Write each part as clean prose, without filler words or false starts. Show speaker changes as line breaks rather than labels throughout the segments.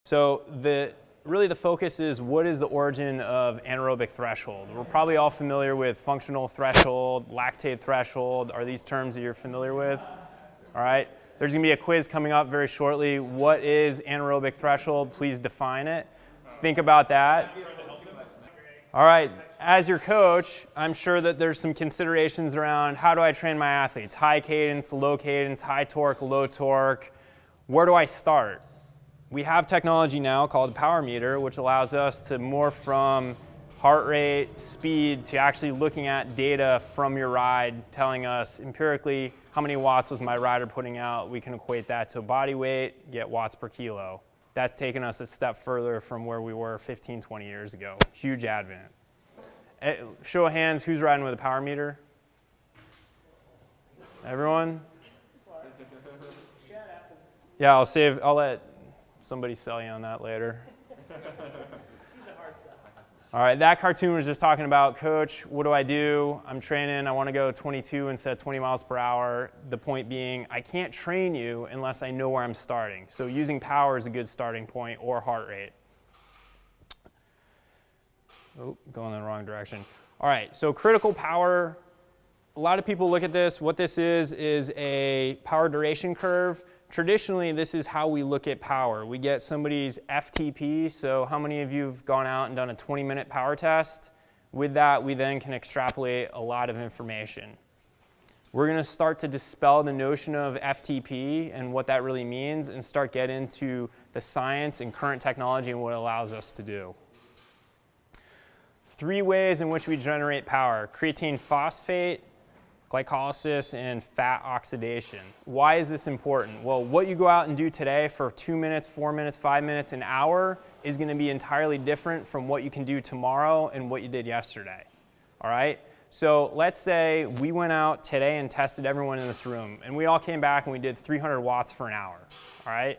So really the focus is what is the origin of anaerobic threshold? We're probably all familiar with functional threshold, lactate threshold. Are these terms that you're familiar with? All right. There's going to be a quiz coming up very shortly. What is anaerobic threshold? Please define it. Think about that. All right. As your coach, I'm sure that there's some considerations around how do I train my athletes? High cadence, low cadence, high torque, low torque. Where do I start? We have technology now called Power Meter, which allows us to morph from heart rate, speed, to actually looking at data from your ride, telling us empirically how many watts was my rider putting out. We can equate that to body weight, get watts per kilo. That's taken us a step further from where we were 15, 20 years ago. Huge advent. Show of hands, who's riding with a Power Meter? Everyone? Yeah, I'll let somebody sell you on that later. All right, that cartoon was just talking about, coach, what do I do? I'm training, I want to go 22 instead of 20 miles per hour. The point being, I can't train you unless I know where I'm starting. So using power is a good starting point, or heart rate. Oh, going in the wrong direction. All right, so critical power. A lot of people look at this. What this is a power duration curve. Traditionally, this is how we look at power. We get somebody's FTP, so how many of you have gone out and done a 20-minute power test? With that, we then can extrapolate a lot of information. We're going to start to dispel the notion of FTP and what that really means and start getting into the science and current technology and what it allows us to do. 3 ways in which we generate power: creatine phosphate, glycolysis, and fat oxidation. Why is this important? Well, what you go out and do today for 2 minutes, 4 minutes, 5 minutes, an hour is going to be entirely different from what you can do tomorrow and what you did yesterday. All right? So let's say we went out today and tested everyone in this room, and we all came back and we did 300 watts for an hour. All right?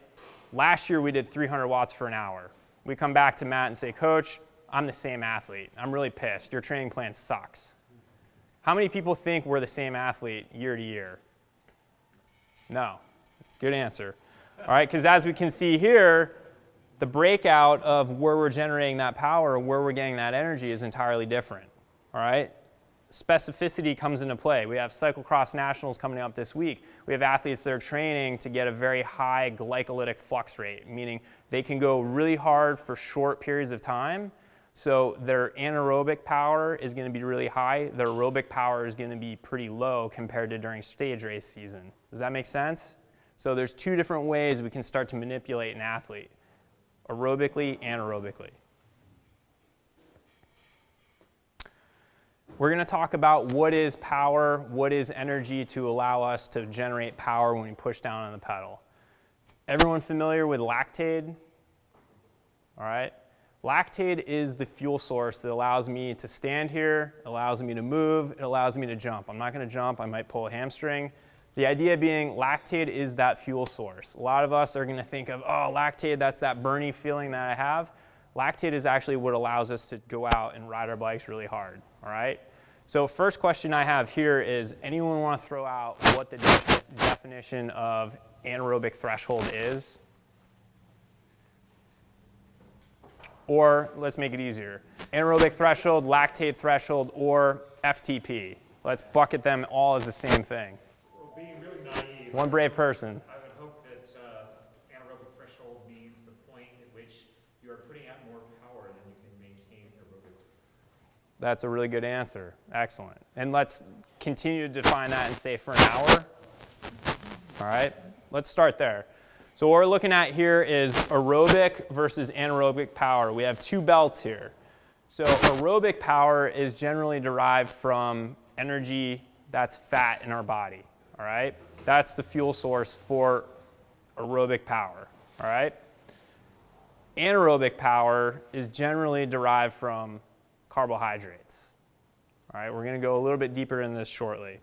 Last year we did 300 watts for an hour. We come back to Matt and say, Coach, I'm the same athlete. I'm really pissed. Your training plan sucks. How many people think we're the same athlete year to year? No. Good answer. All right, because as we can see here, the breakout of where we're generating that power and where we're getting that energy is entirely different. All right? Specificity comes into play. We have cyclocross nationals coming up this week. We have athletes that are training to get a very high glycolytic flux rate, meaning they can go really hard for short periods of time. So their anaerobic power is going to be really high. Their aerobic power is going to be pretty low compared to during stage race season. Does that make sense? So there's 2 different ways we can start to manipulate an athlete: aerobically and aerobically. We're going to talk about what is power, what is energy to allow us to generate power when we push down on the pedal. Everyone familiar with lactate? All right. Lactate is the fuel source that allows me to stand here, allows me to move, it allows me to jump. I'm not going to jump, I might pull a hamstring. The idea being lactate is that fuel source. A lot of us are going to think of, oh, lactate, that's that burny feeling that I have. Lactate is actually what allows us to go out and ride our bikes really hard, all right? So first question I have here is, anyone want to throw out what the definition of anaerobic threshold is? Or let's make it easier. Anaerobic threshold, lactate threshold, or FTP. Let's bucket them all as the same thing.
Well, being really naive,
one brave person.
I would hope that anaerobic threshold means the point at which you are putting out more power than you can maintain aerobically.
That's a really good answer. Excellent. And let's continue to define that and say for an hour. All right, let's start there. So what we're looking at here is aerobic versus anaerobic power. We have 2 belts here. So aerobic power is generally derived from energy that's fat in our body, all right? That's the fuel source for aerobic power, all right? Anaerobic power is generally derived from carbohydrates, all right? We're going to go a little bit deeper in this shortly.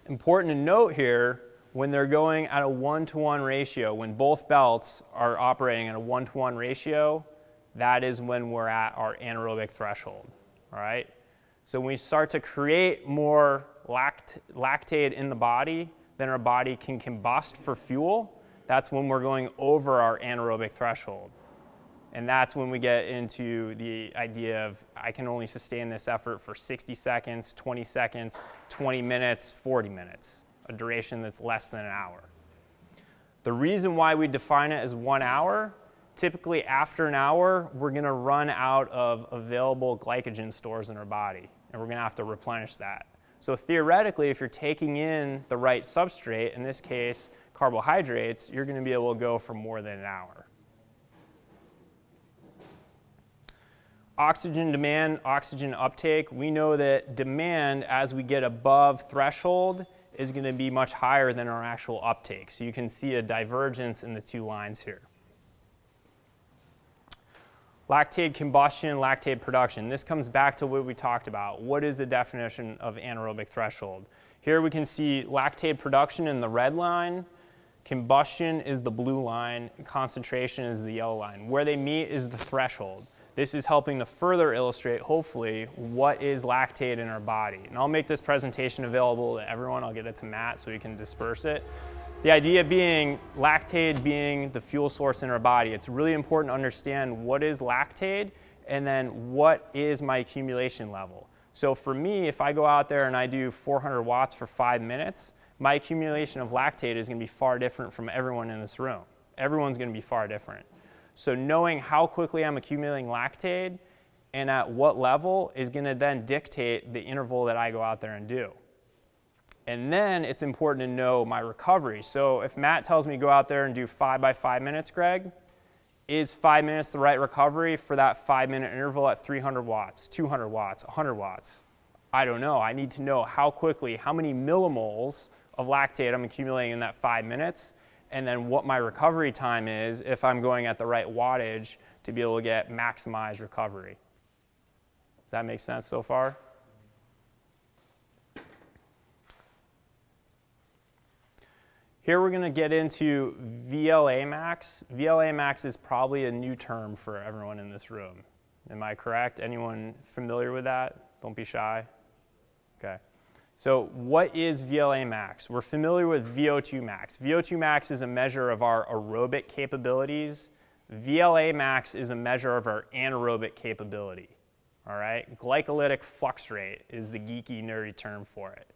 Important to note here, when they're going at a 1-to-1 ratio, when both belts are operating at a 1-to-1 ratio, that is when we're at our anaerobic threshold, all right? So when we start to create more lactate in the body, then our body can combust for fuel. that's when we're going over our anaerobic threshold. And that's when we get into the idea of I can only sustain this effort for 60 seconds, 20 seconds, 20 minutes, 40 minutes, a duration that's less than an hour. The reason why we define it as 1 hour, typically after an hour, we're going to run out of available glycogen stores in our body, and we're going to have to replenish that. So theoretically, if you're taking in the right substrate, in this case, carbohydrates, you're going to be able to go for more than an hour. Oxygen demand, oxygen uptake, we know that demand as we get above threshold is going to be much higher than our actual uptake. So you can see a divergence in the two lines here. Lactate combustion, lactate production. This comes back to what we talked about. What is the definition of anaerobic threshold? Here we can see lactate production in the red line, combustion is the blue line, concentration is the yellow line. Where they meet is the threshold. This is helping to further illustrate, hopefully, what is lactate in our body. And I'll make this presentation available to everyone. I'll get it to Matt so he can disperse it. The idea being lactate being the fuel source in our body. It's really important to understand what is lactate and then what is my accumulation level. So for me, if I go out there and I do 400 watts for 5 minutes, my accumulation of lactate is going to be far different from everyone in this room. Everyone's going to be far different. So knowing how quickly I'm accumulating lactate and at what level is going to then dictate the interval that I go out there and do. And then it's important to know my recovery. So if Matt tells me go out there and do 5 by 5 minutes, Greg, is 5 minutes the right recovery for that 5-minute interval at 300 watts, 200 watts, 100 watts? I don't know. I need to know how quickly, how many millimoles of lactate I'm accumulating in that 5 minutes, and then what my recovery time is if I'm going at the right wattage to be able to get maximized recovery. Does that make sense so far? Here we're going to get into VLA max. VLA max is probably a new term for everyone in this room. Am I correct? Anyone familiar with that? Don't be shy. Okay. So what is VLA max? We're familiar with VO2 max. VO2 max is a measure of our aerobic capabilities. VLA max is a measure of our anaerobic capability. All right? Glycolytic flux rate is the geeky, nerdy term for it.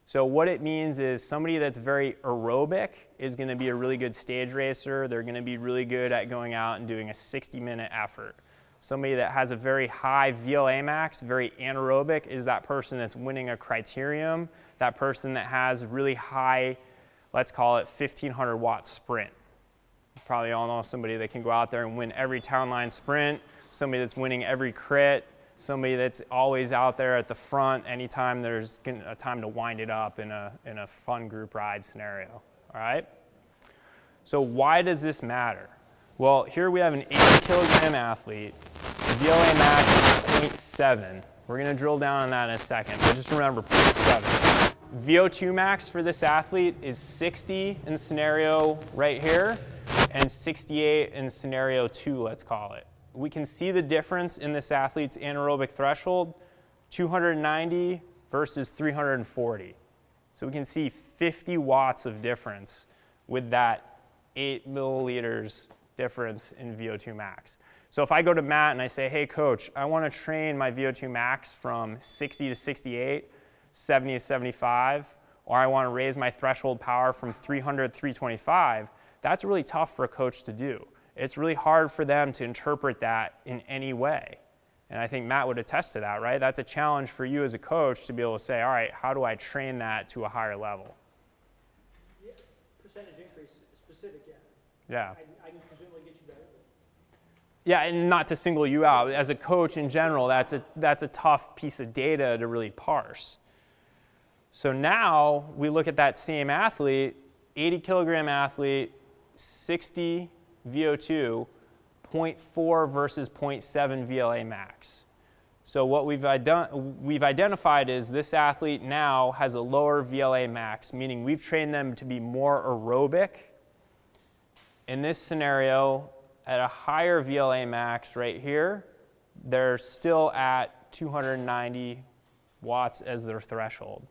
So what it means is somebody that's very aerobic is going to be a really good stage racer. They're going to be really good at going out and doing a 60-minute effort. Somebody that has a very high VLA max, very anaerobic, is that person that's winning a criterium, that person that has really high, let's call it 1,500 watt sprint. You probably all know somebody that can go out there and win every town line sprint, somebody that's winning every crit, somebody that's always out there at the front anytime there's a time to wind it up in a fun group ride scenario, all right? So why does this matter? Well, here we have an 80-kilogram athlete. The VLA max is 0.7. We're going to drill down on that in a second, but just remember 0.7. VO2 max for this athlete is 60 in scenario right here and 68 in scenario 2, let's call it. We can see the difference in this athlete's anaerobic threshold, 290 versus 340. So we can see 50 watts of difference with that 8 milliliters difference in VO2 max. So if I go to Matt and I say, hey coach, I want to train my VO2 max from 60 to 68, 70 to 75, or I want to raise my threshold power from 300 to 325, that's really tough for a coach to do. It's really hard for them to interpret that in any way. And I think Matt would attest to that, right? That's a challenge for you as a coach to be able to say, all right, how do I train that to a higher level?
Yeah, percentage increase, specific, yeah.
Yeah.
I can presumably get you better.
Yeah, and not to single you out. As a coach in general, that's a tough piece of data to really parse. So now we look at that same athlete, 80-kilogram athlete, 60 VO2, 0.4 versus 0.7 VLA max. So what we've identified is this athlete now has a lower VLA max, meaning we've trained them to be more aerobic. In this scenario, at a higher VLA max right here, they're still at 290 watts as their threshold.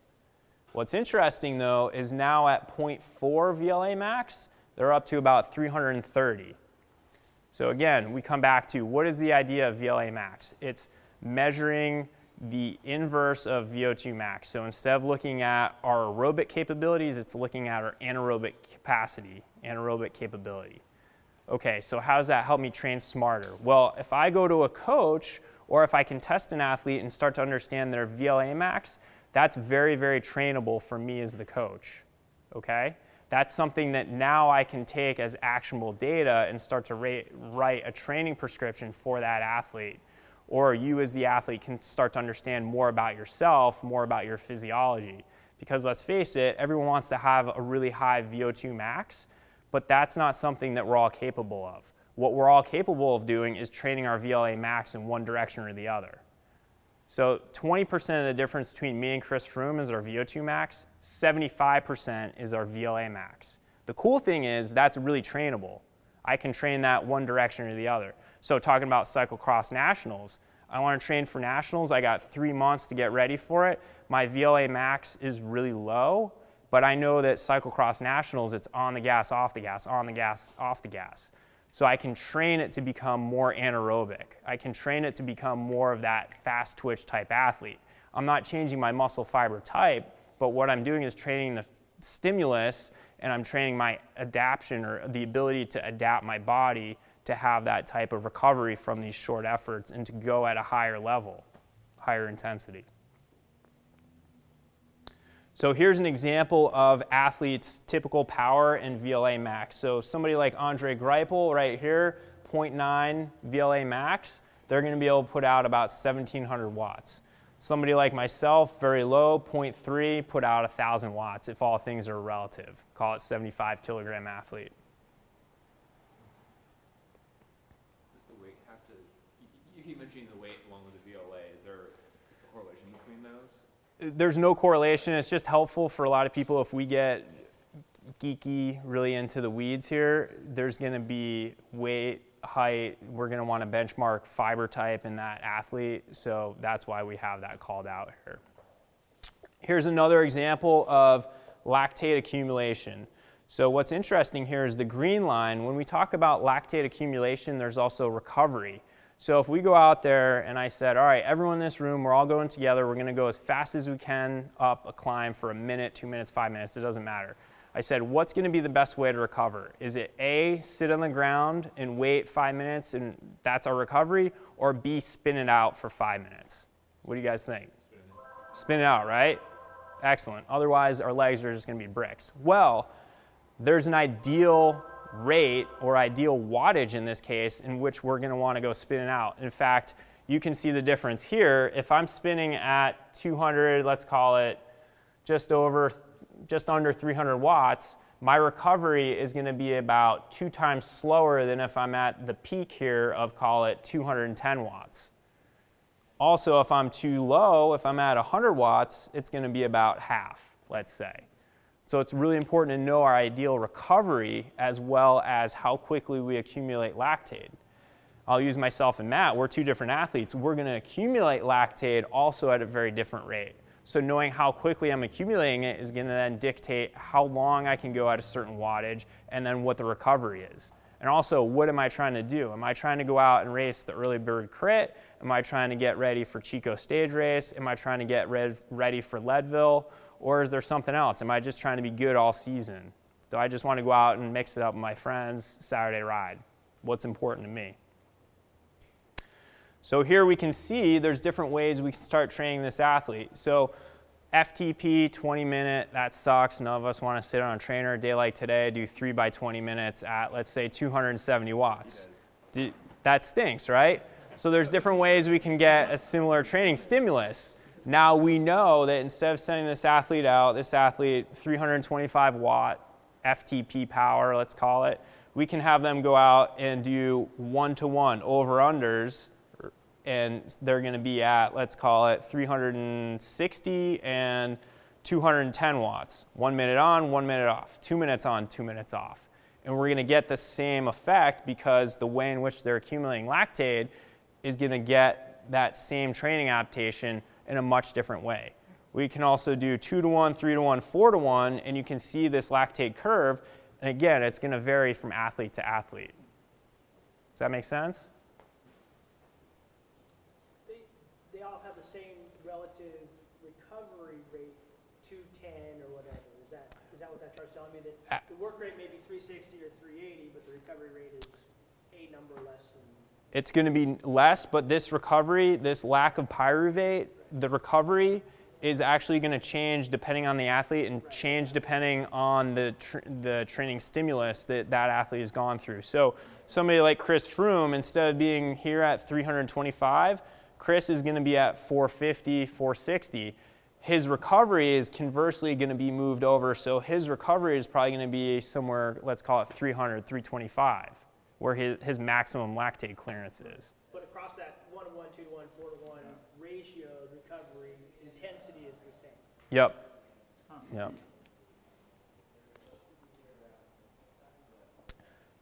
What's interesting though is now at 0.4 VLA max, they're up to about 330. So again, we come back to what is the idea of VLA max? It's measuring the inverse of VO2 max. So instead of looking at our aerobic capabilities, it's looking at our anaerobic capacity, anaerobic capability. Okay, so how does that help me train smarter? Well, if I go to a coach or if I can test an athlete and start to understand their VLA max, that's very, very trainable for me as the coach, okay? That's something that now I can take as actionable data and start to write a training prescription for that athlete. Or you as the athlete can start to understand more about yourself, more about your physiology. Because let's face it, everyone wants to have a really high VO2 max, but that's not something that we're all capable of. What we're all capable of doing is training our VLA max in one direction or the other. So 20% of the difference between me and Chris Froome is our VO2 max, 75% is our VLA max. The cool thing is that's really trainable. I can train that one direction or the other. So talking about cyclocross nationals, I want to train for nationals. I got 3 months to get ready for it. My VLA max is really low, but I know that cyclocross nationals, it's on the gas, off the gas, on the gas, off the gas. So I can train it to become more anaerobic. I can train it to become more of that fast twitch type athlete. I'm not changing my muscle fiber type, but what I'm doing is training the stimulus, and I'm training my adaptation, or the ability to adapt my body to have that type of recovery from these short efforts and to go at a higher level, higher intensity. So here's an example of athletes' typical power and VLA max. So somebody like Andre Greipel right here, 0.9 VLA max, they're going to be able to put out about 1,700 watts. Somebody like myself, very low, 0.3, put out 1,000 watts if all things are relative. Call it 75 kilogram athlete.
Does the weight have to, you keep mentioning the weight along with the VLA, is there a correlation between those?
There's no correlation. It's just helpful for a lot of people if we get geeky, really into the weeds here. There's going to be weight, height. We're going to want to benchmark fiber type in that athlete. So that's why we have that called out here. Here's another example of lactate accumulation. So what's interesting here is the green line. When we talk about lactate accumulation, there's also recovery. So if we go out there and I said, all right, everyone in this room, we're all going together. We're going to go as fast as we can up a climb for a minute, 2 minutes, 5 minutes. It doesn't matter. I said, what's going to be the best way to recover? Is it A, sit on the ground and wait 5 minutes and that's our recovery? Or B, spin it out for 5 minutes? What do you guys think? Spin it out, right? Excellent. Otherwise, our legs are just going to be bricks. Well, there's an ideal rate or ideal wattage in this case in which we're going to want to go spin it out. In fact, you can see the difference here. If I'm spinning at 200, let's call it just under 300 watts, my recovery is going to be about 2 times slower than if I'm at the peak here of, call it, 210 watts. Also, if I'm too low, if I'm at 100 watts, it's going to be about half, let's say. So it's really important to know our ideal recovery as well as how quickly we accumulate lactate. I'll use myself and Matt. We're 2 different athletes. We're going to accumulate lactate also at a very different rate. So knowing how quickly I'm accumulating it is going to then dictate how long I can go at a certain wattage and then what the recovery is. And also, what am I trying to do? Am I trying to go out and race the early bird crit? Am I trying to get ready for Chico stage race? Am I trying to get ready for Leadville? Or is there something else? Am I just trying to be good all season? Do I just want to go out and mix it up with my friends Saturday ride? What's important to me? So here we can see there's different ways we can start training this athlete. So FTP, 20 minute, that sucks. None of us want to sit on a trainer a day like today, do 3 by 20 minutes at, let's say, 270 watts. That stinks, right? So there's different ways we can get a similar training stimulus. Now we know that instead of sending this athlete out, 325 watt FTP power, let's call it, we can have them go out and do 1-to-1 over-unders, and they're going to be at, let's call it, 360 and 210 watts. 1 minute on, 1 minute off. 2 minutes on, 2 minutes off. And we're going to get the same effect because the way in which they're accumulating lactate is going to get that same training adaptation in a much different way. We can also do 2-to-1, 3-to-1, 4-to-1, and you can see this lactate curve. And again, it's going to vary from athlete to athlete. Does that make sense?
They all have the same relative recovery rate, 210 or whatever. Is that what that chart's telling me? That the work rate may be 360 or 380, but the recovery rate is a number less than.
It's going to be less, but this recovery, this lack of pyruvate, the recovery is actually going to change depending on the athlete and change depending on the training stimulus that athlete has gone through. So somebody like Chris Froome, instead of being here at 325, Chris is going to be at 450, 460. His recovery is conversely going to be moved over, so his recovery is probably going to be somewhere, let's call it 300, 325, where his maximum lactate clearance is.
But across that 1-to-1, 2-to-1, 4-to-1 ratio, recovery intensity is the same.
Yep. Yep.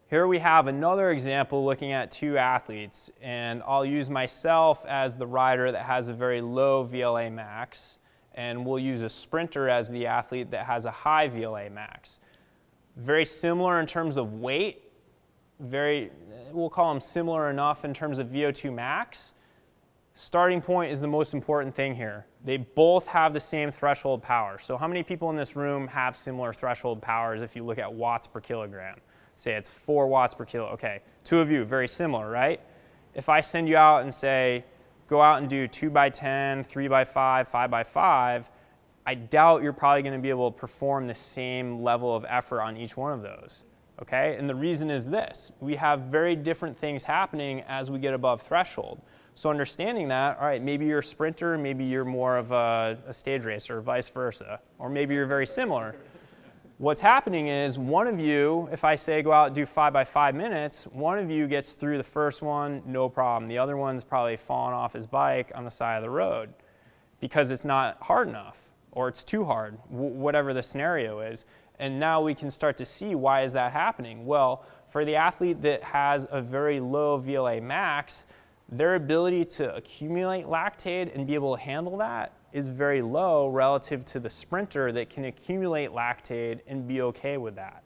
Here we have another example looking at two athletes, and I'll use myself as the rider that has a very low VLA max, and we'll use a sprinter as the athlete that has a high VLA max. Very similar in terms of weight, we'll call them similar enough in terms of VO2 max. Starting point is the most important thing here. They both have the same threshold power. So how many people in this room have similar threshold powers if you look at watts per kilogram? Say it's 4 watts per kilo. Okay, two of you, very similar, right? If I send you out and say, go out and do 2x10, 3x5, 5x5, I doubt you're probably going to be able to perform the same level of effort on each one of those. Okay, and the reason is this: we have very different things happening as we get above threshold. So understanding that, all right, maybe you're a sprinter, maybe you're more of a stage racer, or vice versa, or maybe you're very similar. What's happening is one of you, if I say go out and do 5x5 minutes, one of you gets through the first one, no problem. The other one's probably fallen off his bike on the side of the road because it's not hard enough or it's too hard, whatever the scenario is. And now we can start to see why is that happening. Well, for the athlete that has a very low VLA max, their ability to accumulate lactate and be able to handle that is very low relative to the sprinter that can accumulate lactate and be okay with that.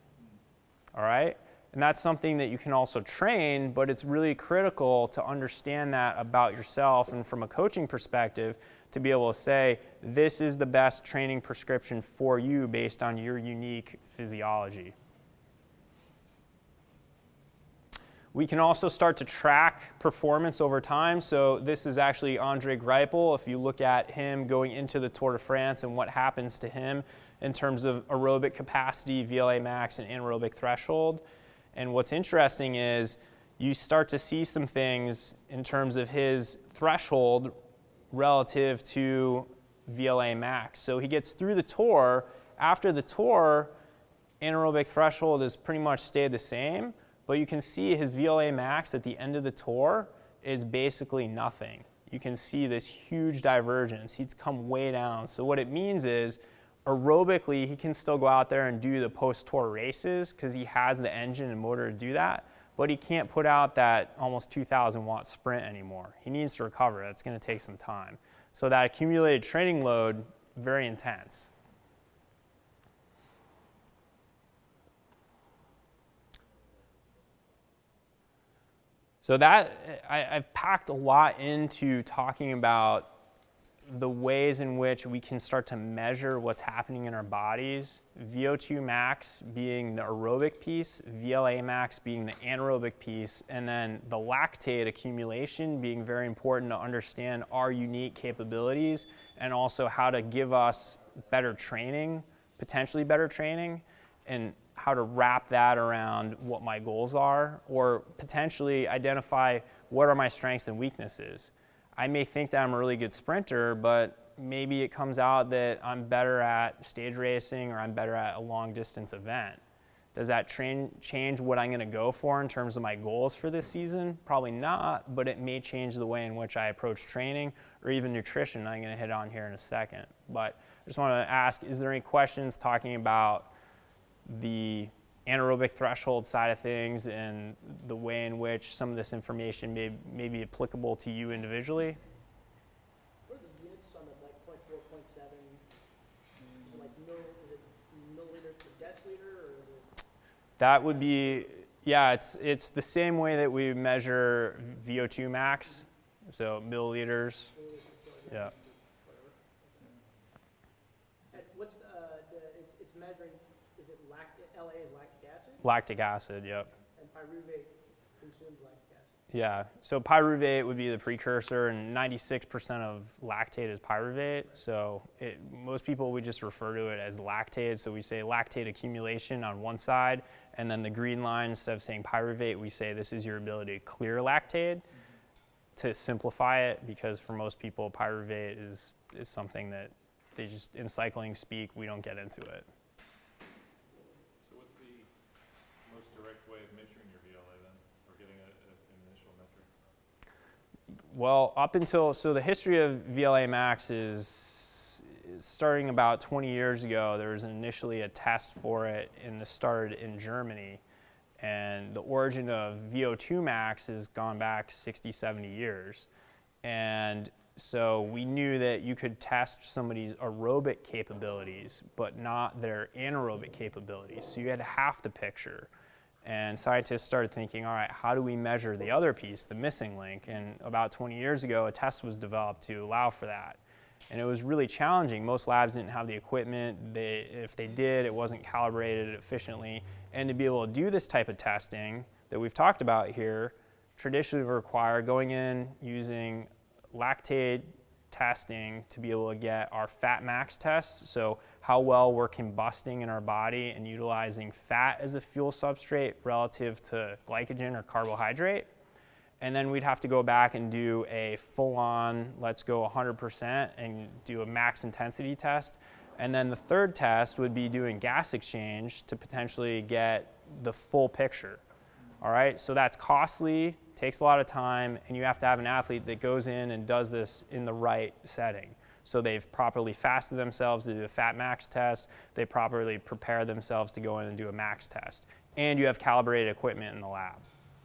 All right? And that's something that you can also train, but it's really critical to understand that about yourself and from a coaching perspective to be able to say, this is the best training prescription for you based on your unique physiology. We can also start to track performance over time. So this is actually Andre Greipel. If you look at him going into the Tour de France and what happens to him in terms of aerobic capacity, VLA max, and anaerobic threshold. And what's interesting is you start to see some things in terms of his threshold relative to VLA max. So he gets through the Tour. After the Tour, anaerobic threshold has pretty much stayed the same. But you can see his VLA max at the end of the Tour is basically nothing. You can see this huge divergence. He's come way down. So what it means is aerobically, he can still go out there and do the post-Tour races because he has the engine and motor to do that, but he can't put out that almost 2,000 watt sprint anymore. He needs to recover. That's going to take some time. So that accumulated training load, very intense. So that, I've packed a lot into talking about the ways in which we can start to measure what's happening in our bodies, VO2 max being the aerobic piece, VLA max being the anaerobic piece, and then the lactate accumulation being very important to understand our unique capabilities and also how to give us better training, potentially better training, and how to wrap that around what my goals are, or potentially identify what are my strengths and weaknesses. I may think that I'm a really good sprinter, but maybe it comes out that I'm better at stage racing or I'm better at a long distance event. Does that change what I'm going to go for in terms of my goals for this season? Probably not, but it may change the way in which I approach training or even nutrition. I'm going to hit on here in a second. But I just want to ask, is there any questions talking about the anaerobic threshold side of things and the way in which some of this information may be applicable to you individually?
What are the units on the like 0.4, 0.7? Is it milliliters per deciliter, or is it?
That would be, yeah, it's the same way that we measure VO2 max, so milliliters. Yeah.
And what's it's measuring, is it LA is lactic acid?
Lactic acid, yep.
And pyruvate consumes lactic acid.
Yeah, so pyruvate would be the precursor, and 96% of lactate is pyruvate. So most people would just refer to it as lactate. So we say lactate accumulation on one side, and then the green line, instead of saying pyruvate, we say this is your ability to clear lactate, to simplify it, because for most people, pyruvate is something that they just, in cycling speak, we don't get into it.
So what's the most direct way of measuring your VLA then, or getting an initial metric?
Well, so the history of VLA max is starting about 20 years ago. There was initially a test for it, and this started in Germany. And the origin of VO2 max has gone back 60, 70 years. And so we knew that you could test somebody's aerobic capabilities, but not their anaerobic capabilities. So you had half the picture. And scientists started thinking, all right, how do we measure the other piece, the missing link? And about 20 years ago, a test was developed to allow for that. And it was really challenging. Most labs didn't have the equipment. If they did, it wasn't calibrated efficiently. And to be able to do this type of testing that we've talked about here, traditionally would require going in using lactate testing to be able to get our fat max tests, so how well we're combusting in our body and utilizing fat as a fuel substrate relative to glycogen or carbohydrate. And then we'd have to go back and do a full-on, let's go 100% and do a max intensity test. And then the third test would be doing gas exchange to potentially get the full picture. All right, so that's costly, takes a lot of time, and you have to have an athlete that goes in and does this in the right setting. So they've properly fasted themselves to do a fat max test, they properly prepare themselves to go in and do a max test, and you have calibrated equipment in the lab.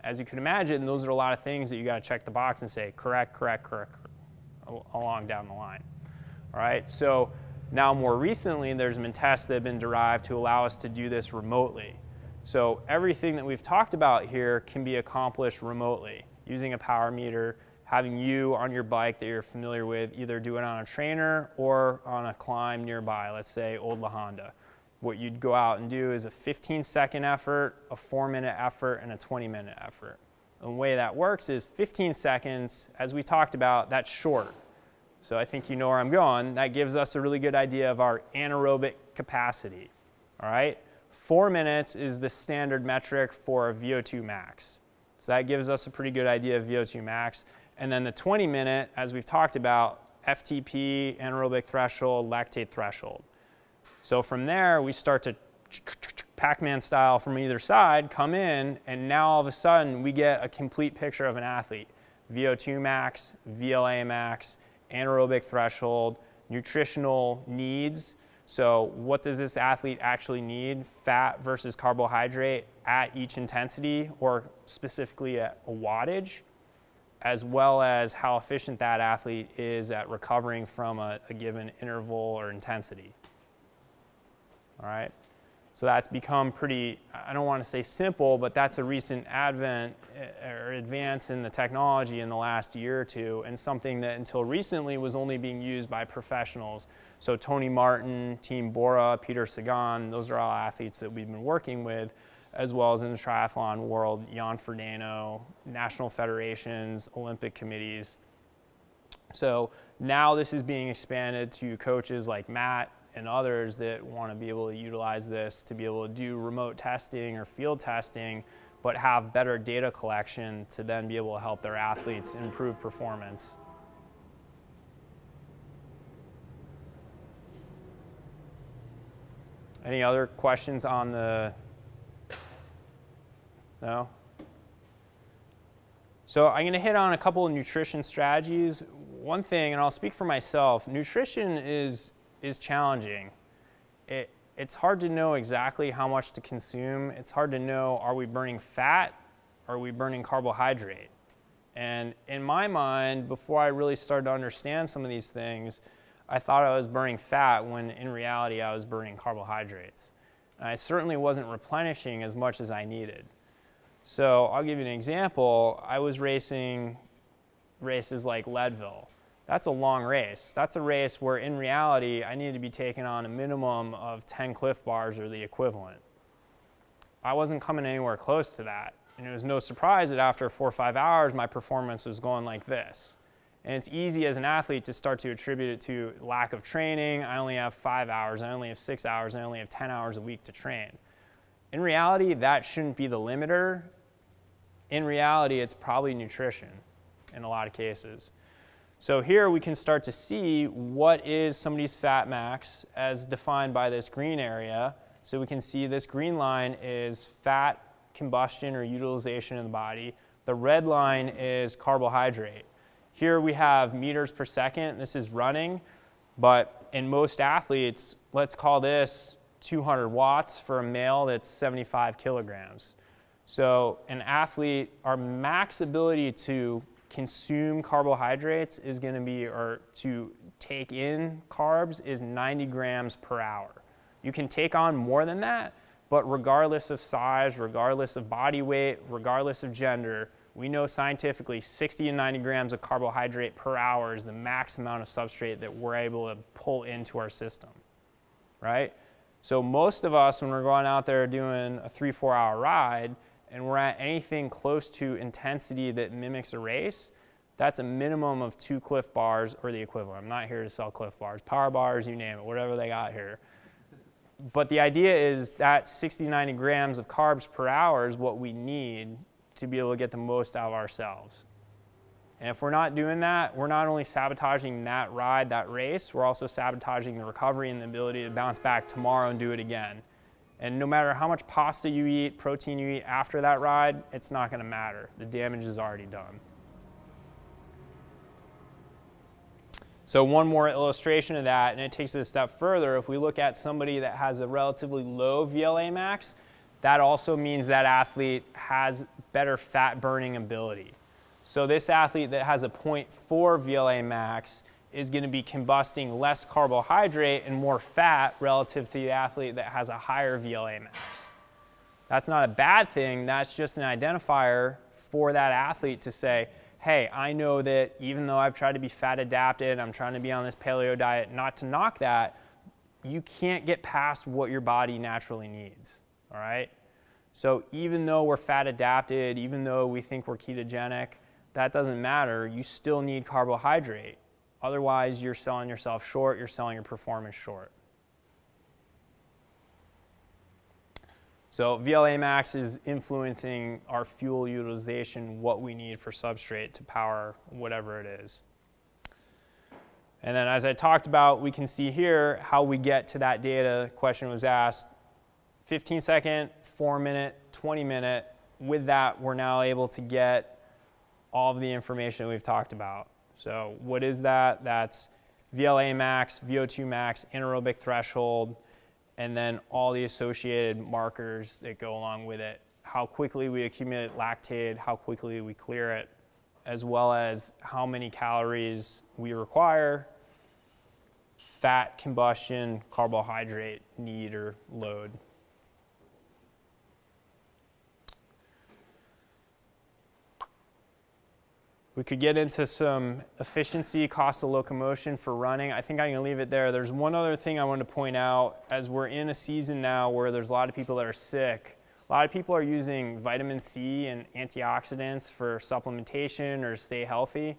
As you can imagine, those are a lot of things that you got to check the box and say correct, along down the line. All right, so now more recently, there's been tests that have been derived to allow us to do this remotely. So everything that we've talked about here can be accomplished remotely using a power meter, having you on your bike that you're familiar with either do it on a trainer or on a climb nearby, let's say Old La Honda. What you'd go out and do is a 15-second effort, a 4-minute effort, and a 20-minute effort. And the way that works is 15 seconds, as we talked about, that's short. So I think you know where I'm going. That gives us a really good idea of our anaerobic capacity, all right? 4 minutes is the standard metric for a VO2 max. So that gives us a pretty good idea of VO2 max. And then the 20-minute, as we've talked about, FTP, anaerobic threshold, lactate threshold. So from there, we start to Pac-Man style from either side, come in, and now all of a sudden we get a complete picture of an athlete. VO2 max, VLA max, anaerobic threshold, nutritional needs. So what does this athlete actually need, fat versus carbohydrate at each intensity, or specifically at a wattage, as well as how efficient that athlete is at recovering from a given interval or intensity. All right, so that's become pretty, I don't want to say simple, but that's a recent advent or advance in the technology in the last year or two, and something that until recently was only being used by professionals. So Tony Martin, Team Bora, Peter Sagan, those are all athletes that we've been working with, as well as in the triathlon world, Jan Frodeno, national federations, Olympic committees. So now this is being expanded to coaches like Matt and others that want to be able to utilize this to be able to do remote testing or field testing, but have better data collection to then be able to help their athletes improve performance. Any other questions on the, no? So I'm going to hit on a couple of nutrition strategies. One thing, and I'll speak for myself, nutrition is challenging. It's hard to know exactly how much to consume. It's hard to know, are we burning fat or are we burning carbohydrate? And in my mind, before I really started to understand some of these things, I thought I was burning fat when in reality I was burning carbohydrates. And I certainly wasn't replenishing as much as I needed. So I'll give you an example. I was racing races like Leadville. That's a long race. That's a race where in reality I needed to be taking on a minimum of 10 Cliff Bars or the equivalent. I wasn't coming anywhere close to that. And it was no surprise that after 4 or 5 hours my performance was going like this. And it's easy as an athlete to start to attribute it to lack of training. I only have 5 hours, I only have 6 hours, I only have 10 hours a week to train. In reality, that shouldn't be the limiter. In reality, it's probably nutrition in a lot of cases. So here we can start to see what is somebody's fat max as defined by this green area. So we can see this green line is fat combustion or utilization in the body. The red line is carbohydrate. Here we have meters per second. This is running, but in most athletes, let's call this 200 watts for a male that's 75 kilograms. So an athlete, our max ability to consume carbohydrates is going to be, or to take in carbs, is 90 grams per hour. You can take on more than that, but regardless of size, regardless of body weight, regardless of gender, we know scientifically 60 to 90 grams of carbohydrate per hour is the max amount of substrate that we're able to pull into our system, right? So most of us, when we're going out there doing a 3-4 hour ride and we're at anything close to intensity that mimics a race, that's a minimum of 2 Cliff Bars or the equivalent. I'm not here to sell Cliff Bars, power bars, you name it, whatever they got here. But the idea is that 60 to 90 grams of carbs per hour is what we need to be able to get the most out of ourselves. And if we're not doing that, we're not only sabotaging that ride, that race, we're also sabotaging the recovery and the ability to bounce back tomorrow and do it again. And no matter how much pasta you eat, protein you eat after that ride, it's not going to matter. The damage is already done. So one more illustration of that, and it takes it a step further. If we look at somebody that has a relatively low VLA max, that also means that athlete has better fat burning ability. So this athlete that has a 0.4 VLA max is going to be combusting less carbohydrate and more fat relative to the athlete that has a higher VLA max. That's not a bad thing. That's just an identifier for that athlete to say, hey, I know that even though I've tried to be fat adapted, I'm trying to be on this paleo diet, not to knock that, you can't get past what your body naturally needs, all right? So even though we're fat adapted, even though we think we're ketogenic, that doesn't matter. You still need carbohydrate. Otherwise, you're selling yourself short, you're selling your performance short. So VLA max is influencing our fuel utilization, what we need for substrate to power whatever it is. And then as I talked about, we can see here how we get to that data. Question was asked, 15 second, 4 minute, 20 minute. With that, we're now able to get all of the information we've talked about. So what is that? That's VLA max, VO2 max, anaerobic threshold, and then all the associated markers that go along with it. How quickly we accumulate lactate, how quickly we clear it, as well as how many calories we require, fat, combustion, carbohydrate need or load. We could get into some efficiency, cost of locomotion for running. I think I can leave it there. There's one other thing I want to point out. As we're in a season now where there's a lot of people that are sick, a lot of people are using vitamin C and antioxidants for supplementation or to stay healthy,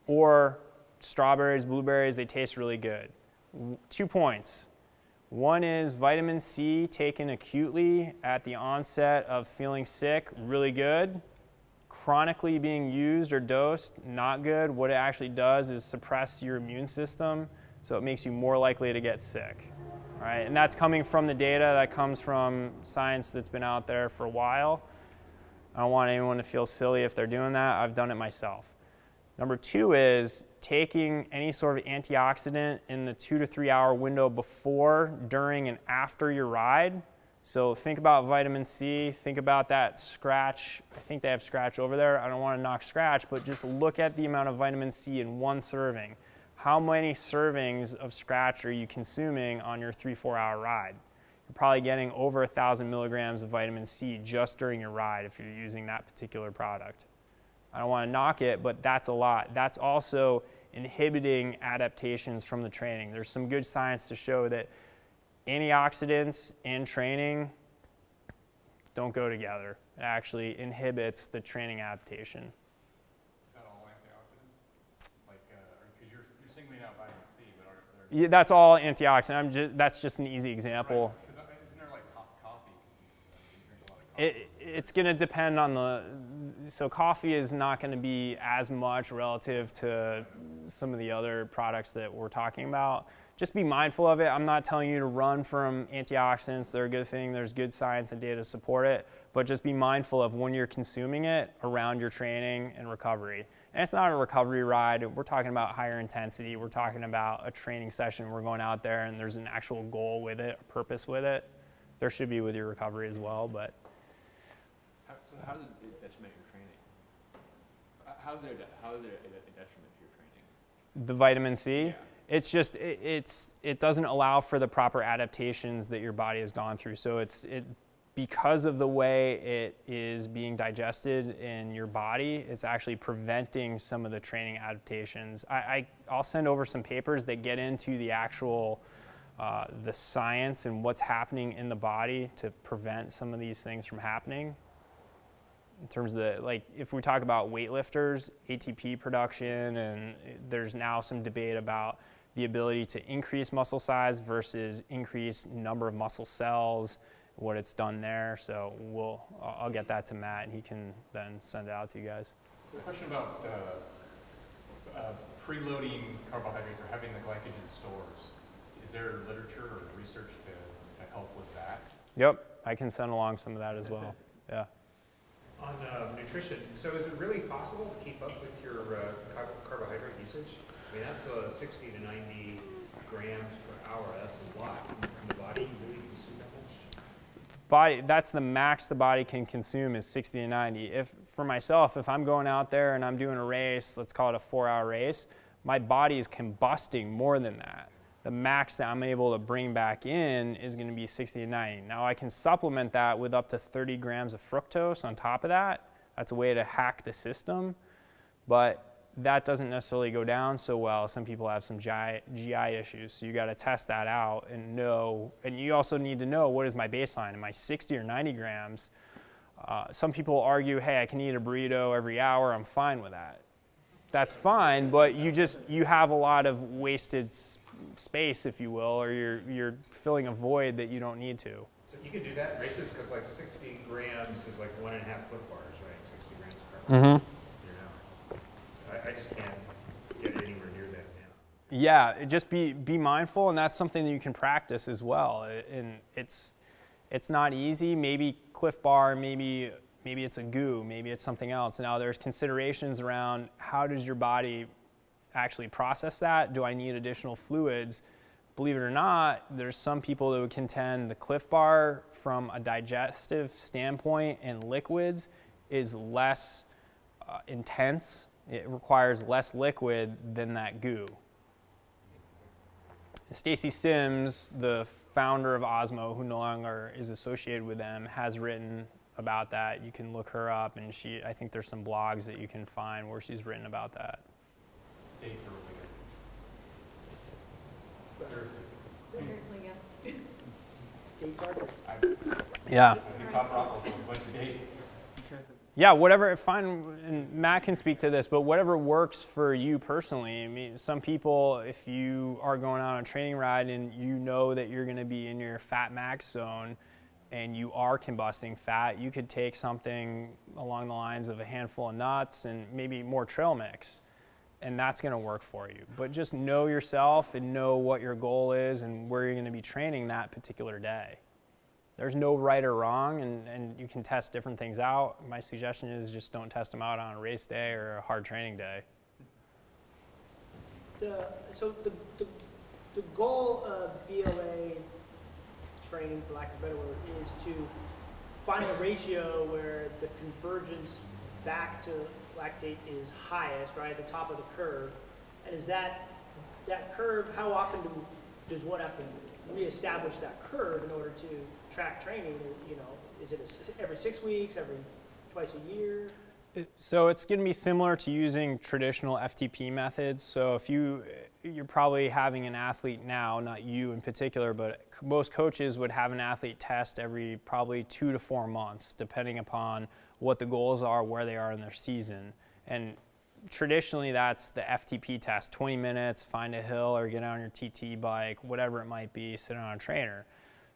or strawberries, blueberries, they taste really good. 2 points. One is vitamin C taken acutely at the onset of feeling sick, really good. Chronically being used or dosed, not good. What it actually does is suppress your immune system, so it makes you more likely to get sick. All right? And that's coming from the data, that comes from science that's been out there for a while. I don't want anyone to feel silly if they're doing that. I've done it myself. Number 2 is taking any sort of antioxidant in the 2 to 3 hour window before, during, and after your ride. So think about vitamin C, think about that scratch. I think they have scratch over there. I don't want to knock scratch, but just look at the amount of vitamin C in one serving. How many servings of scratch are you consuming on your 3-4 hour ride? you're probably getting over 1,000 milligrams of vitamin C just during your ride if you're using that particular product. I don't want to knock it, but that's a lot. That's also inhibiting adaptations from the training. There's some good science to show that antioxidants and training don't go together. It actually inhibits the training adaptation.
Is that all antioxidants? Like, because you're singling out vitamin C, but are there?
Yeah, that's all antioxidant. That's just an easy example.
Right, because isn't there like coffee? You drink a lot of coffee.
It's going to depend on so coffee is not going to be as much relative to some of the other products that we're talking about. Just be mindful of it. I'm not telling you to run from antioxidants. They're a good thing. There's good science and data to support it. But just be mindful of when you're consuming it around your training and recovery. And it's not a recovery ride. We're talking about higher intensity. We're talking about a training session. We're going out there and there's an actual goal with it, a purpose with it. There should be with your recovery as well. But
So how does it detriment your training? How is it a detriment to your training?
the vitamin C,
Yeah.
it's just it doesn't allow for the proper adaptations that your body has gone through. So because of the way it is being digested in your body, it's actually preventing some of the training adaptations. I'll send over some papers that get into the actual the science and what's happening in the body to prevent some of these things from happening. In terms of like if we talk about weightlifters, ATP production, and there's now some debate about the ability to increase muscle size versus increase number of muscle cells, what it's done there. So I'll get that to Matt and he can then send it out to you guys.
A question about preloading carbohydrates or having the glycogen stores. Is there literature or research to help with that?
Yep, I can send along some of that as well. Yeah.
On nutrition, so is it really possible to keep up with your carbohydrate usage? I mean, that's 60 to 90 grams per hour. That's a lot in the body. You really consume that much?
That's the max the body can consume is 60 to 90. For myself, if I'm going out there and I'm doing a race, let's call it a 4-hour race, my body is combusting more than that. The max that I'm able to bring back in is going to be 60 to 90. Now I can supplement that with up to 30 grams of fructose on top of that. That's a way to hack the system, but that doesn't necessarily go down so well. Some people have some GI issues, so you got to test that out and know. And you also need to know, what is my baseline? Am I 60 or 90 grams? Some people argue, hey, I can eat a burrito every hour. I'm fine with that. That's fine, but you have a lot of wasted space, if you will, or you're filling a void that you don't need to.
So you can do that in races because like 60 grams is like 1.5 Clif Bars, right? 60 grams per hour. So I just can't get anywhere near that now.
Yeah, just be mindful, and that's something that you can practice as well. And it's not easy. Maybe Clif Bar, maybe it's a goo, maybe it's something else. Now there's considerations around how does your body actually process that? Do I need additional fluids? Believe it or not, there's some people that would contend the Clif Bar from a digestive standpoint and liquids is less intense. It requires less liquid than that goo. Stacy Sims, the founder of Osmo, who no longer is associated with them, has written about that. You can look her up, and I think there's some blogs that you can find where she's written about that.
Dates are really good.
Seriously, yeah.
Dates are good.
Yeah.
I pop rock with a bunch of dates.
Yeah, whatever, and Matt can speak to this, but whatever works for you personally. I mean, some people, if you are going on a training ride and you know that you're going to be in your fat max zone and you are combusting fat, you could take something along the lines of a handful of nuts and maybe more trail mix, and that's going to work for you. But just know yourself and know what your goal is and where you're going to be training that particular day. There's no right or wrong, and you can test different things out. My suggestion is just don't test them out on a race day or a hard training day.
So the goal of VLA training, for lack of a better word, is to find a ratio where the convergence back to lactate is highest, right at the top of the curve. And is that curve, how often does what happen? reestablish that curve in order to track training? You know, is it every 6 weeks, every twice a year?
So it's going to be similar to using traditional FTP methods. So if you're probably having an athlete now, not you in particular, but most coaches would have an athlete test every probably 2 to 4 months, depending upon what the goals are, where they are in their season. And traditionally that's the FTP test, 20 minutes, find a hill or get on your TT bike, whatever it might be, sit on a trainer.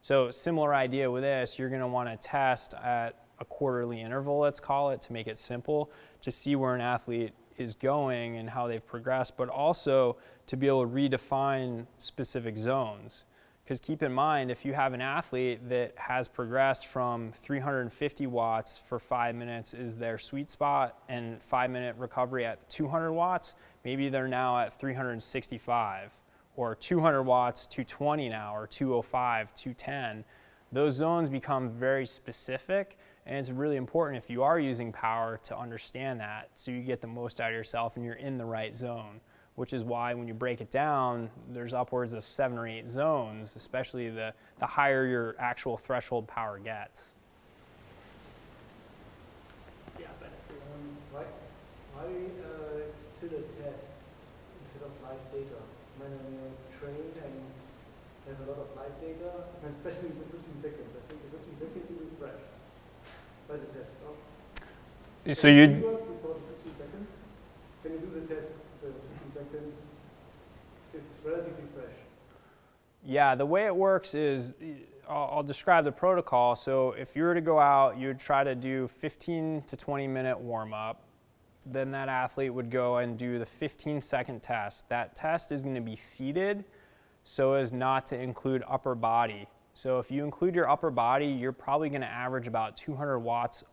So similar idea with this, you're going to want to test at a quarterly interval, let's call it, to make it simple, to see where an athlete is going and how they've progressed, but also to be able to redefine specific zones. Because keep in mind, if you have an athlete that has progressed from 350 watts for 5 minutes is their sweet spot and 5-minute recovery at 200 watts, maybe they're now at 365, or 200 watts, 220 now, or 205, 210. Those zones become very specific, and it's really important if you are using power to understand that so you get the most out of yourself and you're in the right zone, which is why when you break it down, there's upwards of 7 or 8 zones, especially the higher your actual threshold power gets.
Yeah, but
Why to the test instead of live data? When you train and have a lot of live data, and especially with the 15 seconds, I think the 15 seconds you will fresh by the test. No?
So
Can
you
do it before the 15 seconds? Can you do the test? The 15 seconds is relatively fresh.
Yeah, the way it works is, I'll describe the protocol. So if you were to go out, you would try to do 15 to 20 minute warm up. Then that athlete would go and do the 15-second test. That test is going to be seated so as not to include upper body. So if you include your upper body, you're probably going to average about 200 watts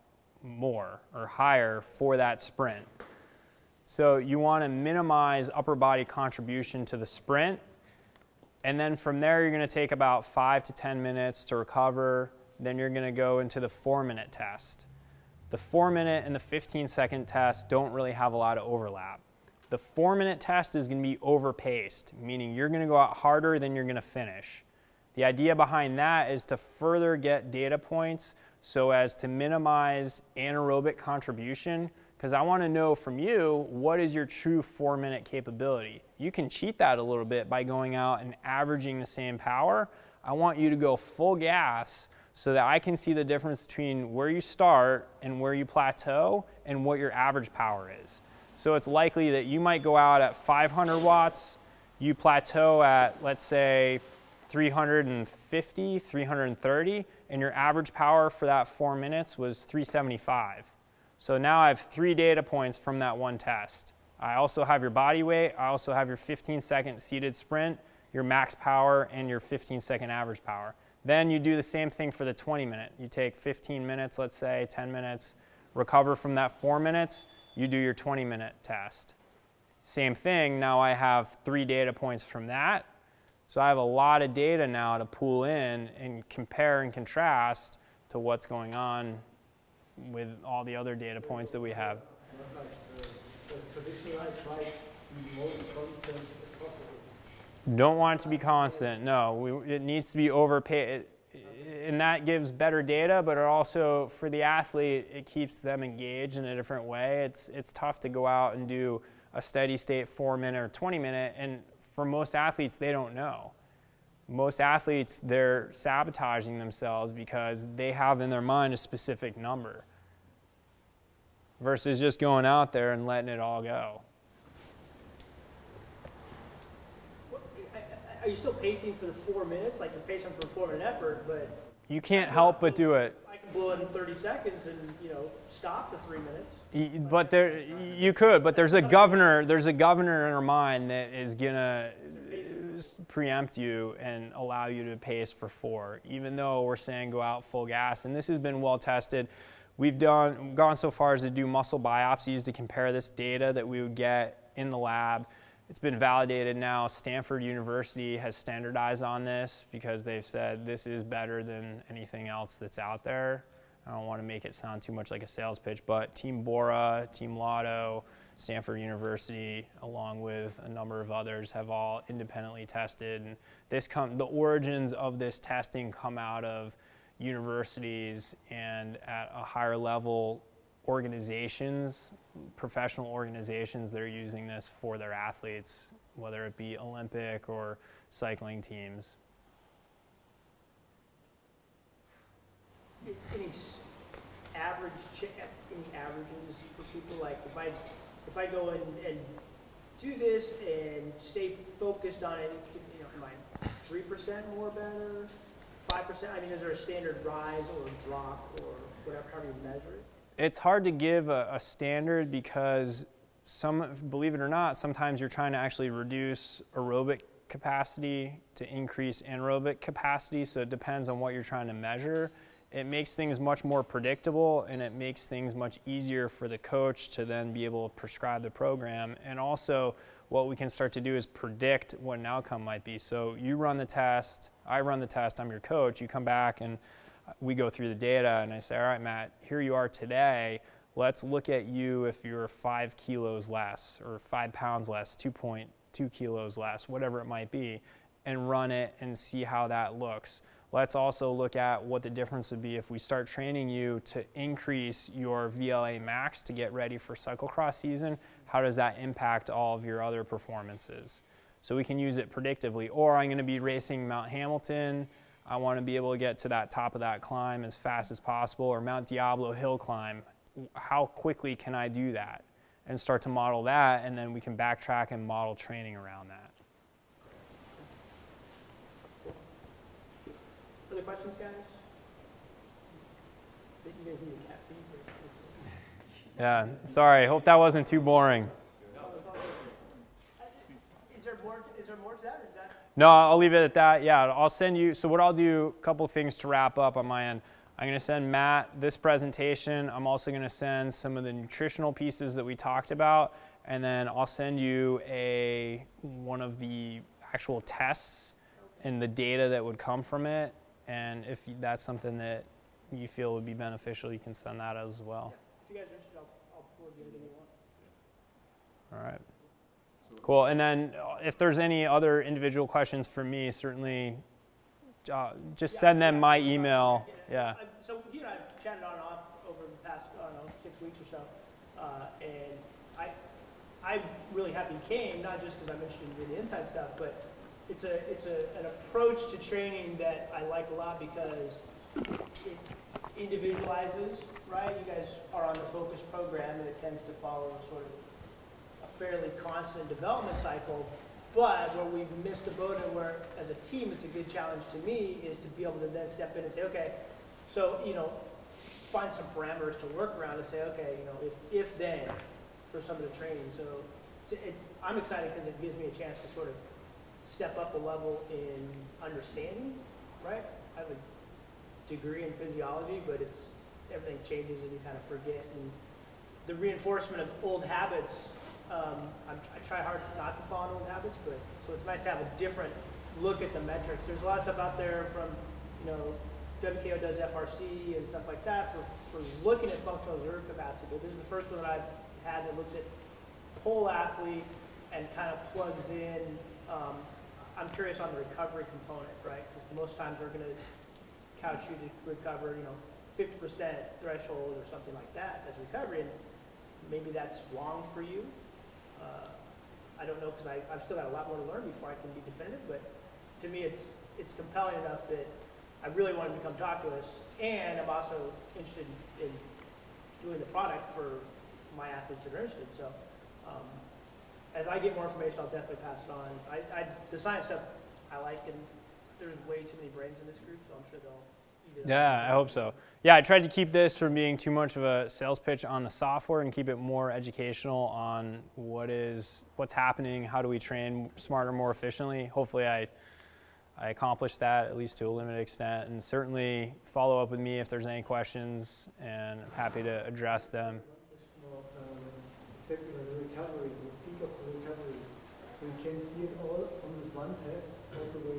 more or higher for that sprint. So you want to minimize upper body contribution to the sprint. And then from there, you're going to take about 5 to 10 minutes to recover. Then you're going to go into the 4-minute test. The 4-minute and the 15-second test don't really have a lot of overlap. The 4-minute test is going to be overpaced, meaning you're going to go out harder than you're going to finish. The idea behind that is to further get data points so as to minimize anaerobic contribution, because I want to know from you, what is your true 4-minute capability? You can cheat that a little bit by going out and averaging the same power. I want you to go full gas so that I can see the difference between where you start and where you plateau and what your average power is. So it's likely that you might go out at 500 watts, you plateau at, let's say, 350, 330, and your average power for that 4 minutes was 375. So now I have 3 data points from that one test. I also have your body weight, I also have your 15-second seated sprint, your max power, and your 15-second average power. Then you do the same thing for the 20-minute. You take 15 minutes, let's say, 10 minutes, recover from that 4 minutes, you do your 20-minute test. Same thing, now I have 3 data points from that. So I have a lot of data now to pull in and compare and contrast to what's going on with all the other data points that we have.
Not like the traditionalized bike, the most constant as possible.
Don't want it to be constant, no. It needs to be overpaid, and that gives better data, but it also, for the athlete, it keeps them engaged in a different way. It's tough to go out and do a steady state 4-minute or 20-minute, and for most athletes, they don't know. Most athletes, they're sabotaging themselves because they have in their mind a specific number versus just going out there and letting it all go.
Are you still pacing for the 4 minutes? Like you're pacing for a 4-minute effort, but
You can't help but do it.
I can blow it in 30 seconds and, stop for 3 minutes.
But you could, but there's a governor in our mind that is gonna preempt you and allow you to pace for 4, even though we're saying go out full gas. And this has been well tested. We've gone so far as to do muscle biopsies to compare this data that we would get in the lab. It's been validated now. Stanford University has standardized on this because they've said this is better than anything else that's out there. I don't want to make it sound too much like a sales pitch, but Team Bora, Team Lotto, Stanford University, along with a number of others, have all independently tested. And the origins of this testing come out of universities and at a higher level organizations, professional organizations that are using this for their athletes, whether it be Olympic or cycling teams.
Any averages for people? Like if I go and do this and stay focused on it, you know, am I 3% more better, 5%? I mean, is there a standard rise or drop or whatever, however you measure it?
It's hard to give a standard because believe it or not, sometimes you're trying to actually reduce aerobic capacity to increase anaerobic capacity, so it depends on what you're trying to measure. It makes things much more predictable, and it makes things much easier for the coach to then be able to prescribe the program. And also, what we can start to do is predict what an outcome might be. So you run the test, I run the test, I'm your coach, you come back and we go through the data, and I say, all right, Matt, here you are today. Let's look at you if you're 5 kilos less or 5 pounds less, 2.2 kilos less, whatever it might be, and run it and see how that looks. Let's also look at what the difference would be if we start training you to increase your VLA max to get ready for cyclocross season. How does that impact all of your other performances? So we can use it predictively. Or I'm going to be racing Mount Hamilton. I want to be able to get to that top of that climb as fast as possible, or Mount Diablo hill climb. How quickly can I do that? And start to model that, and then we can backtrack and model training around that.
Other questions, guys? You guys need a cat feed?
Yeah, sorry, hope that wasn't too boring.
Is there more to that?
No, I'll leave it at that. Yeah, I'll send you, so what I'll do, a couple of things to wrap up on my end. I'm going to send Matt this presentation. I'm also going to send some of the nutritional pieces that we talked about, and then I'll send you one of the actual tests and the data that would come from it. And if that's something that you feel would be beneficial, you can send that as well.
If you guys are interested, I'll forward you anything you want.
All right. Cool. And then if there's any other individual questions for me, certainly just send them my email. Yeah.
So you and I have chatted on and off over the past, I don't know, 6 weeks or so. And I'm really happy you came, not just because I'm interested in the inside stuff, but it's an approach to training that I like a lot because it individualizes, right? You guys are on the focus program, and it tends to follow sort of a fairly constant development cycle. But where we've missed the boat and where, as a team, it's a good challenge to me, is to be able to then step in and say, okay, so, you know, find some parameters to work around and say, okay, you know, if then, for some of the training. So I'm excited because it gives me a chance to sort of step up a level in understanding, right? I have a degree in physiology, but everything changes and you kind of forget. And the reinforcement of old habits, I try hard not to fall in old habits, but so it's nice to have a different look at the metrics. There's a lot of stuff out there from, you know, WKO does FRC and stuff like that for looking at functional reserve capacity, but this is the first one that I've had that looks at whole athlete and kind of plugs in. I'm curious on the recovery component, right? Because most times they're going to couch you to recover, you know, 50% threshold or something like that as recovery, and maybe that's wrong for you. I don't know, because I've still got a lot more to learn before I can be definitive, but to me it's compelling enough that I really want to become Oculus, and I'm also interested in doing the product for my athletes that are interested. So as I get more information, I'll definitely pass it on. The science stuff I like, and there's way too many brains in this group, so I'm sure they'll eat it up.
Yeah, I hope so. Yeah, I tried to keep this from being too much of a sales pitch on the software and keep it more educational on what's happening, how do we train smarter, more efficiently. Hopefully I accomplished that, at least to a limited extent, and certainly follow up with me if there's any questions, and I'm happy to address them.
Exactly, the recovery, the peak of the recovery. So you can see it all from this one test, also where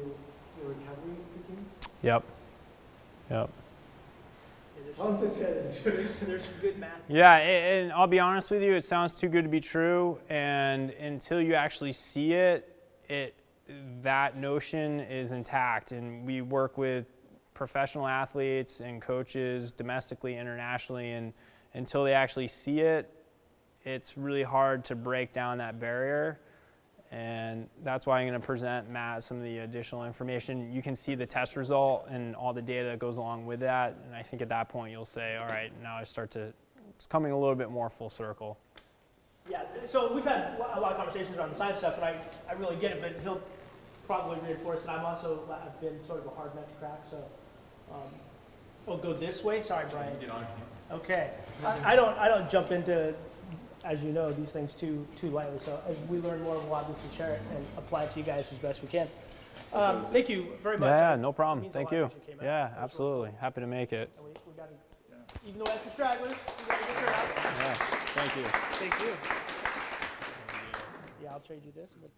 your recovery is peaking.
Yep.
Sounds a challenge.
There's some good math.
Yeah, and I'll be honest with you, it sounds too good to be true, and until you actually see it, that notion is intact. And we work with professional athletes and coaches domestically, internationally, and until they actually see it, it's really hard to break down that barrier. And that's why I'm going to present Matt some of the additional information. You can see the test result and all the data that goes along with that. And I think at that point you'll say, all right, now it's coming a little bit more full circle.
Yeah, so we've had a lot of conversations around the science stuff, and I really get it, but he'll probably reinforce it. I've been sort of a hard nut to crack, so. We'll go this way. Sorry, Brian.
Get on here.
Okay. I don't jump into, as you know, these things too lightly. So as we learn more, we'll obviously share it and apply it to you guys as best we can. Thank you very much.
Yeah,
It
no problem.
means a
Thank
lot
you.
that came out.
Yeah,
That was really
absolutely. Happy to make it.
cool. And we got to, even though we have some stragglers, we got a good turnout.
Yeah, thank you.
Thank you. Yeah, I'll trade you this. But